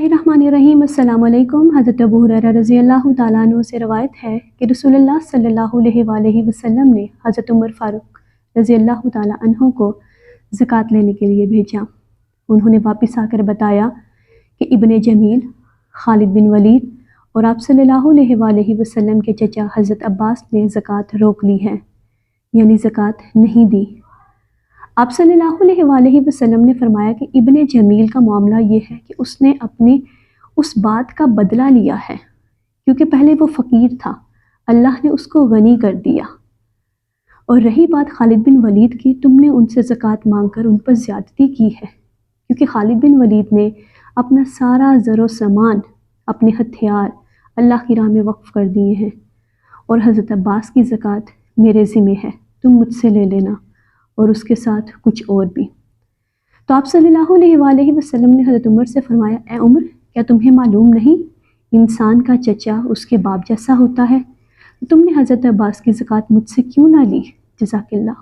बिस्मिल्लाहिर्रहमानिर्रहीम। अस्सलाम वालेकुम। हज़रत अबू हुरैरा रज़ी अल्लाह तआला अन्हु से रवायत है कि रसूलुल्लाह सल्लल्लाहु अलैहि वसल्लम ने हज़रत उमर फ़ारूक रज़ी अल्लाह तआला अन्हु को ज़कात लेने के लिए भेजा। उन्होंने वापस आकर बताया कि इब्ने जमील, खालिद बिन वलीद और आप सल्लल्लाहु अलैहि वसल्लम के चचा हज़रत अब्बास ने ज़कात रोक ली है, यानी ज़कात नहीं दी। आप सल्लल्लाहु अलैहि वसल्लम ने फरमाया कि इब्ने जमील का मामला ये है कि उसने अपनी उस बात का बदला लिया है, क्योंकि पहले वो फ़कीर था, अल्लाह ने उसको गनी कर दिया। और रही बात खालिद बिन वलीद की, तुमने उनसे ज़कात मांगकर उन पर ज़्यादती की है, क्योंकि खालिद बिन वलीद ने अपना सारा ज़रो सामान, अपने हथियार अल्लाह की राह में वक्फ़ कर दिए हैं। और हज़रत अब्बास की ज़कात मेरे ज़िम्मे है, तुम मुझसे ले लेना, और उसके साथ कुछ और भी। तो आप सल्लल्लाहु अलैहि वसल्लम ने हज़रत उमर से फरमाया, ए उमर, क्या तुम्हें मालूम नहीं इंसान का चचा उसके बाप जैसा होता है? तुमने हज़रत अब्बास की ज़कात मुझसे क्यों ना ली? जज़ाकल्लाह।